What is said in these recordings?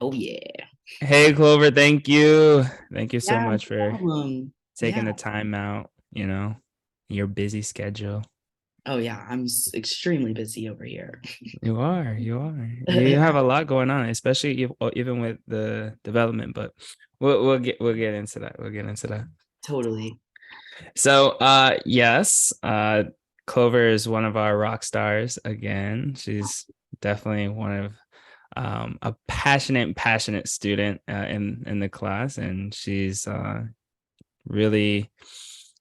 Oh yeah. Hey, Clover, thank you. Thank you so Yeah, no much for problem. taking Yeah. the time out, your busy schedule. Oh yeah, I'm extremely busy over here. You are. You have a lot going on, especially even with the development, but we'll get into that. We'll get into that. Totally. So, yes, Clover is one of our rock stars again. She's definitely one of a passionate student in the class, and she's really,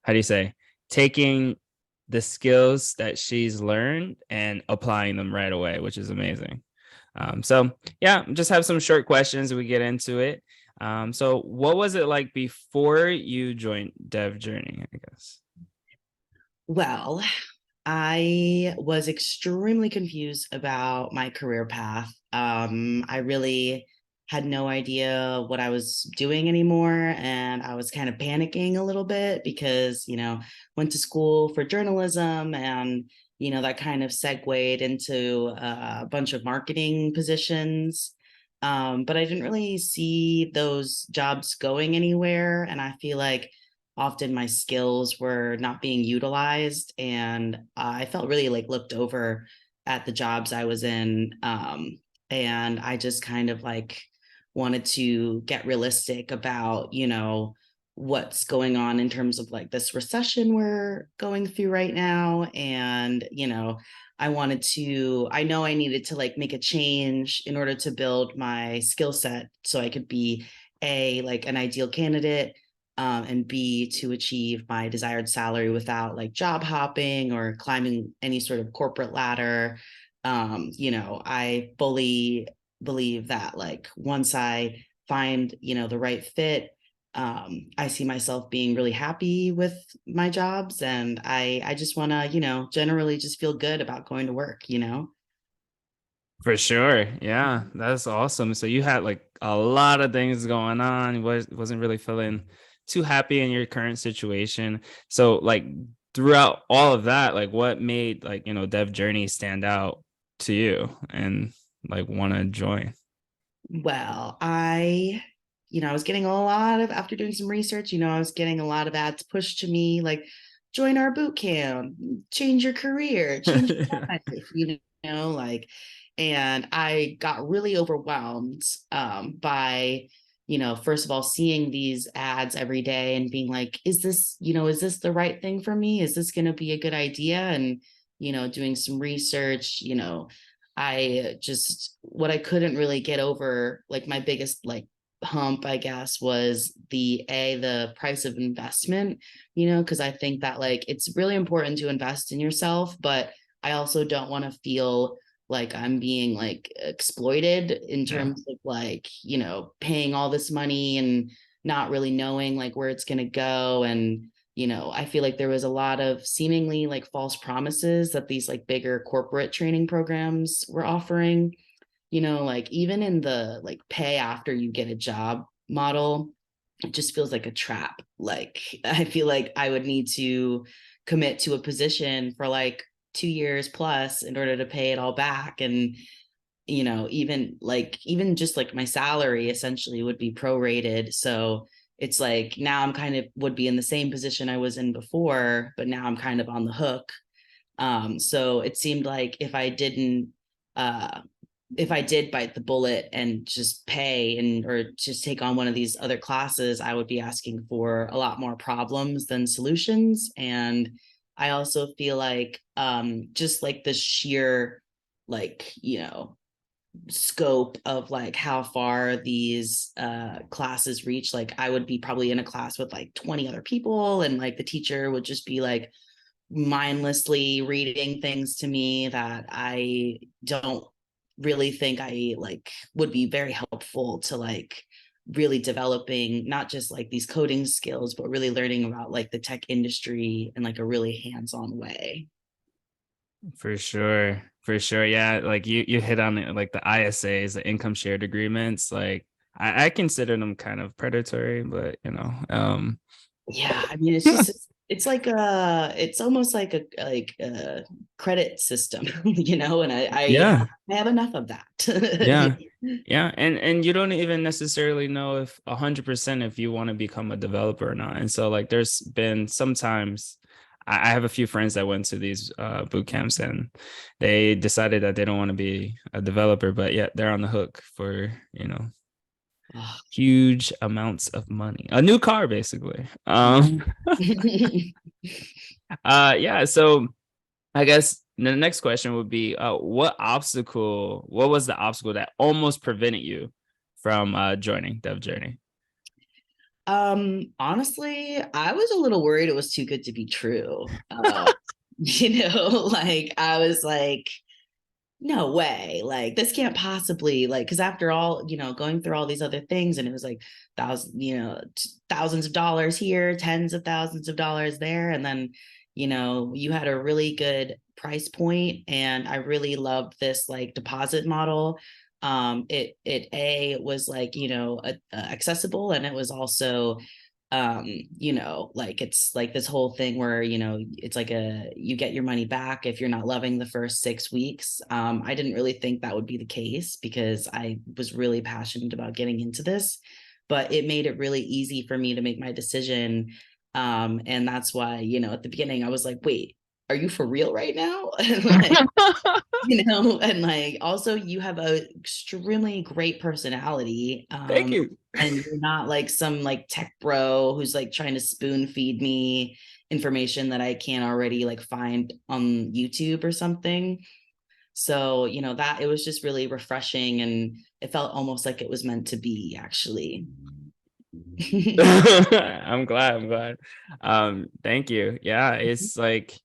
how do you say, taking the skills that she's learned and applying them right away, which is amazing. So yeah, just have some short questions. We get into it. So what was it like before you joined Dev Journey, I guess? Well, I was extremely confused about my career path. I really had no idea what I was doing anymore, and I was kind of panicking a little bit because, went to school for journalism, and that kind of segued into a bunch of marketing positions. But I didn't really see those jobs going anywhere, and I feel like often my skills were not being utilized, and I felt really like looked over at the jobs I was in. And I just kind of like wanted to get realistic about what's going on in terms of like this recession we're going through right now. And I know I needed to like make a change in order to build my skill set so I could be a like an ideal candidate, and B, to achieve my desired salary without like job hopping or climbing any sort of corporate ladder. I fully believe that like once I find, the right fit, I see myself being really happy with my jobs, and I just want to, generally just feel good about going to work. For sure. Yeah, that's awesome. So you had like a lot of things going on. You wasn't really feeling too happy in your current situation. So like throughout all of that, like what made like, Dev Journey stand out to you and like want to join? Well, I was getting a lot of, after doing some research, I was getting a lot of ads pushed to me like, join our boot camp, change your career, change your life, like, and I got really overwhelmed by, first of all, seeing these ads every day and being like, is this the right thing for me? Is this going to be a good idea? And, doing some research, I just what I couldn't really get over, like my biggest like hump, I guess, was the price of investment, because I think that like it's really important to invest in yourself, but I also don't want to feel like I'm being like exploited in Yeah. terms of like, paying all this money and not really knowing like where it's going to go. And I feel like there was a lot of seemingly like false promises that these like bigger corporate training programs were offering, like even in the like pay after you get a job model, it just feels like a trap. Like I feel like I would need to commit to a position for like 2 years plus in order to pay it all back. And even just like my salary essentially would be prorated. So it's like now I'm kind of would be in the same position I was in before, but now I'm kind of on the hook. So it seemed like uh if I did bite the bullet and just pay and or just take on one of these other classes, I would be asking for a lot more problems than solutions. And I also feel like just like the sheer like, scope of like how far these classes reach, like I would be probably in a class with like 20 other people, and like the teacher would just be like mindlessly reading things to me that I don't really think I like would be very helpful to like really developing not just like these coding skills, but really learning about like the tech industry in like a really hands-on way. For sure. For sure. Yeah. Like you hit on it, like the ISAs, the income shared agreements. Like I consider them kind of predatory, but Yeah, I mean, it's just it's almost like a credit system, you know, and Yeah. I have enough of that. Yeah. Yeah. And you don't even necessarily know if 100% if you want to become a developer or not. And so like there's been sometimes I have a few friends that went to these boot camps and they decided that they don't want to be a developer, but yet they're on the hook for, huge amounts of money. A new car, basically. Yeah, so I guess the next question would be what was the obstacle that almost prevented you from joining Dev Journey? Honestly, I was a little worried it was too good to be true. Like I was like, no way, like this can't possibly, like, because after all, going through all these other things, and it was like thousands of dollars here, tens of thousands of dollars there, and then you had a really good price point, and I really loved this like deposit model. It was like accessible, and it was also like it's like this whole thing where it's like you get your money back if you're not loving the first 6 weeks. I didn't really think that would be the case because I was really passionate about getting into this, but it made it really easy for me to make my decision. And that's why at the beginning I was like, wait, are you for real right now? Like, and like also you have a extremely great personality. Thank you. And you're not like some like tech bro who's like trying to spoon feed me information that I can't already like find on YouTube or something. So that it was just really refreshing, and it felt almost like it was meant to be, actually. I'm glad. I'm glad. Thank you. Yeah, it's like,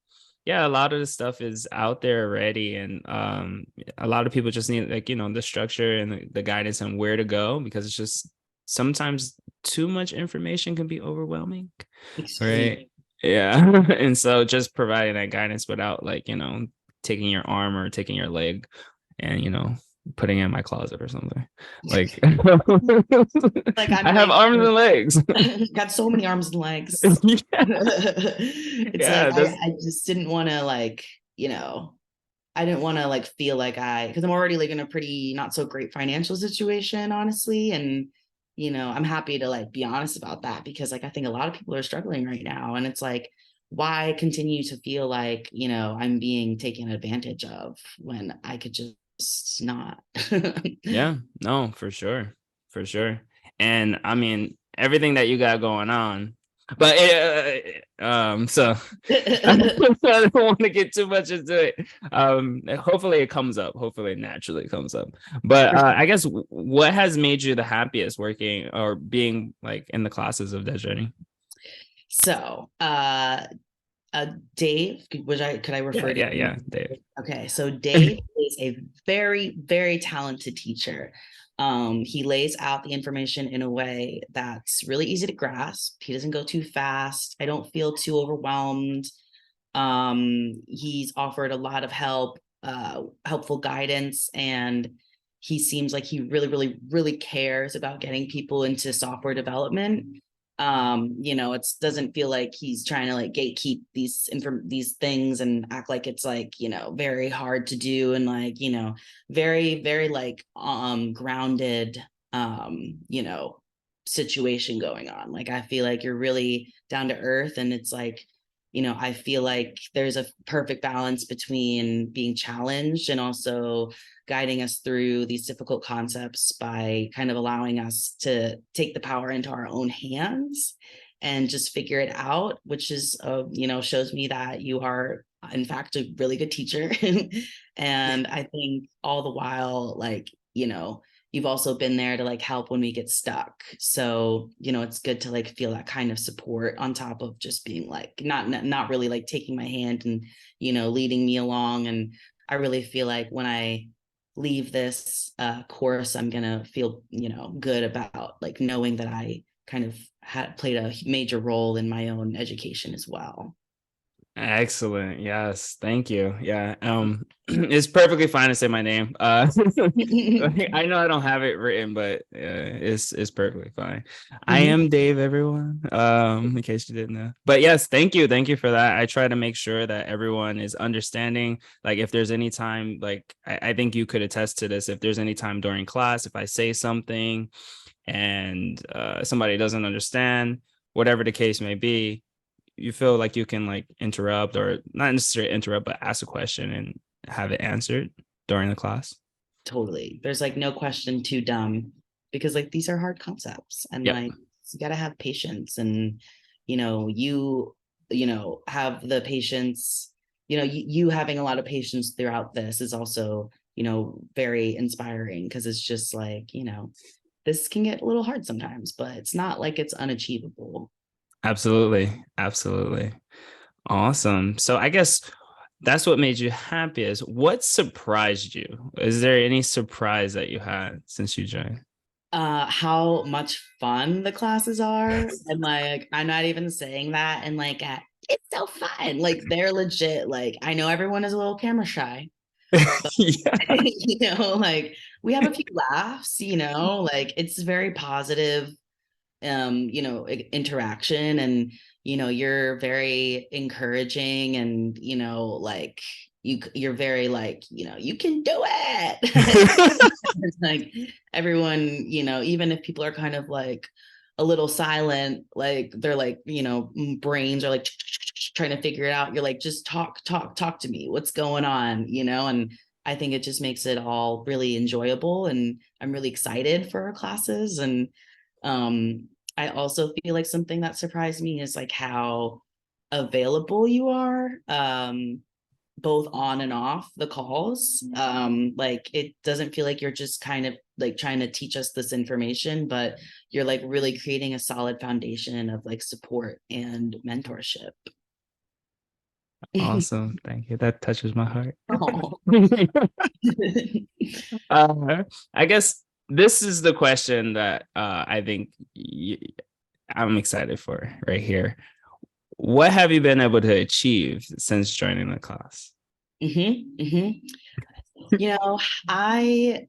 yeah, a lot of the stuff is out there already, and a lot of people just need like the structure and the guidance on where to go because it's just sometimes too much information can be overwhelming, Extreme. right? Yeah, and so just providing that guidance without like taking your arm or taking your leg, and putting it in my closet or something. Like Like I'm I have like arms and legs. got so many arms and legs. Yeah, It's like yeah, that's I just didn't want to like, you know, I didn't want to like feel like because I'm already like in a pretty not so great financial situation, honestly. And, I'm happy to like be honest about that because like I think a lot of people are struggling right now. And it's like, why continue to feel like, I'm being taken advantage of when I could just not? yeah, no, for sure, for sure. And I mean everything that you got going on, but so I don't want to get too much into it. Hopefully it comes up. Hopefully it naturally comes up. But I guess what has made you the happiest working or being like in the classes of that journey? So, Dave, could I Yeah, refer to yeah, you? yeah, Dave. Okay, so Dave is a very, very talented teacher. He lays out the information in a way that's really easy to grasp. He doesn't go too fast. I don't feel too overwhelmed. He's offered a lot of helpful guidance, and he seems like he really, really, really cares about getting people into software development. It doesn't feel like he's trying to like gatekeep these things and act like it's like very hard to do, and like very, very like grounded situation going on. Like I feel like you're really down to earth, and it's like I feel like there's a perfect balance between being challenged and also guiding us through these difficult concepts by kind of allowing us to take the power into our own hands and just figure it out, which is, shows me that you are, in fact, a really good teacher. And I think all the while, like, you've also been there to like help when we get stuck. So it's good to like feel that kind of support on top of just being like not really like taking my hand and leading me along. And I really feel like when I leave this course, I'm gonna feel good about like knowing that I kind of had played a major role in my own education as well. Excellent. Yes. Thank you. Yeah. It's perfectly fine to say my name. I know I don't have it written, but it's perfectly fine. I Mhm. am Dave, everyone. In case you didn't know. But yes, thank you. Thank you for that. I try to make sure that everyone is understanding. Like if there's any time, like I think you could attest to this. If there's any time during class, if I say something and somebody doesn't understand, whatever the case may be, you feel like you can like interrupt or not necessarily interrupt, but ask a question and have it answered during the class. Totally. There's like no question too dumb because like these are hard concepts and Yep. like you got to have patience and you know have the patience you having a lot of patience throughout this is also very inspiring because it's just like this can get a little hard sometimes but it's not like it's unachievable. Absolutely. Absolutely. Awesome. So I guess that's what made you happiest. What surprised you? Is there any surprise that you had since you joined? How much fun the classes are and like I'm not even saying that and like it's so fun like they're legit like I know everyone is a little camera shy Yeah. like we have a few laughs like it's very positive interaction and you're very encouraging and like you're very like you can do it. It's like everyone even if people are kind of like a little silent like they're like brains are like trying to figure it out you're like just talk to me what's going on and I think it just makes it all really enjoyable and I'm really excited for our classes and um, I also feel like something that surprised me is like how available you are, both on and off the calls. Like it doesn't feel like you're just kind of like trying to teach us this information, but you're like really creating a solid foundation of like support and mentorship. Awesome. Thank you. That touches my heart. Oh. uh, I guess this is the question that I think I'm excited for right here. What have you been able to achieve since joining the class? Mm-hmm, mm-hmm. You know, I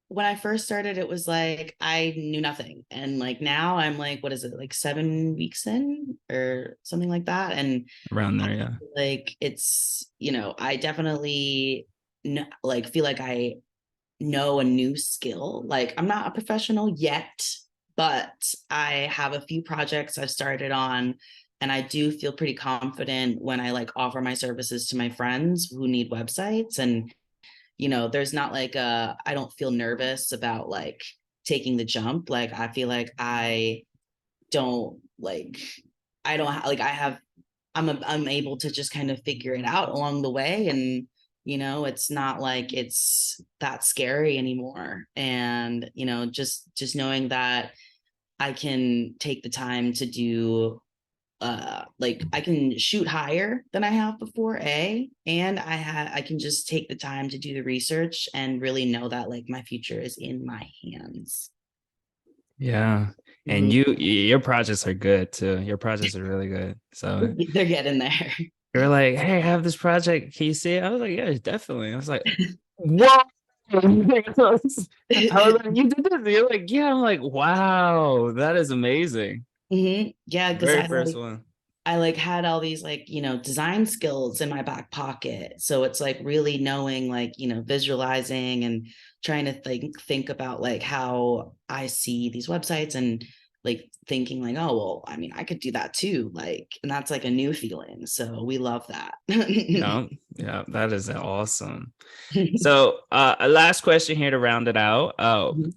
when I first started, it was like I knew nothing. And like now I'm like, what is it, like 7 weeks in or something like that? And Around there, yeah. like it's, I definitely like feel like I know a new skill. Like I'm not a professional yet, but I have a few projects I've started on. And I do feel pretty confident when I like offer my services to my friends who need websites. And there's not like I don't feel nervous about like taking the jump. Like I feel like don't like I don't like I have I'm able to just kind of figure it out along the way and it's not like it's that scary anymore and just knowing that I can take the time to do like I can shoot higher than I have before, and I can just take the time to do the research and really know that like my future is in my hands. Yeah. And Mhm. your projects are good too. Your projects are really good. So They're getting there. you're like, hey, I have this project. Can you see it? I was like, yeah, definitely. I was like, whoa. I was like, you did this. You're like, yeah. I'm like, wow, that is amazing. Yeah, because Very first one. I like had all these like design skills in my back pocket, so it's like really knowing like visualizing and trying to think about like how I see these websites and like thinking like oh well I mean I could do that too like and that's like a new feeling so we love that. Yeah, yeah, that is awesome. So, a last question here to round it out.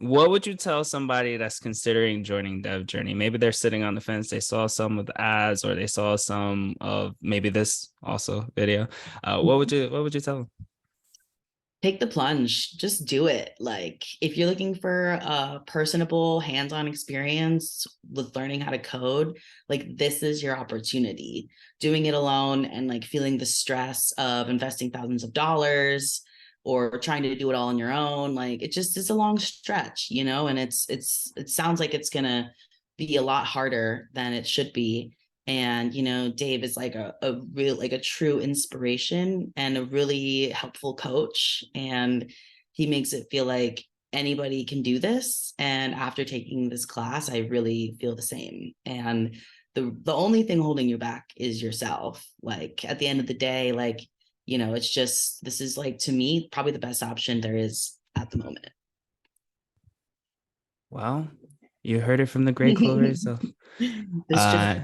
What would you tell somebody that's considering joining Dev Jourknee? Maybe they're sitting on the fence. They saw some of the ads, or they saw some of maybe this also video. What would you tell them? Take the plunge, just do it. Like if you're looking for a personable hands-on experience with learning how to code, like this is your opportunity. Doing it alone and like feeling the stress of investing thousands of dollars or trying to do it all on your own, like it just is a long stretch, and it sounds like it's gonna be a lot harder than it should be. And, you know, Dave is like a real, like a true inspiration and a really helpful coach. And he makes it feel like anybody can do this. And after taking this class, I really feel the same. And the only thing holding you back is yourself. Like at the end of the day, like, you know, it's just, this is like, to me, probably the best option there is at the moment. Well, you heard it from the great Clover. So, This just uh,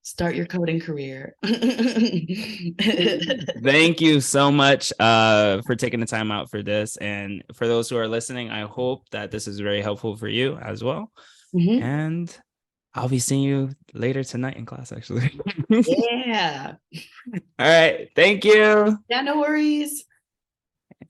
start your coding career. thank you so much for taking the time out for this. And for those who are listening, I hope that this is very helpful for you as well. Mhm. And I'll be seeing you later tonight in class, actually. Yeah. All right. Thank you. Yeah, no worries.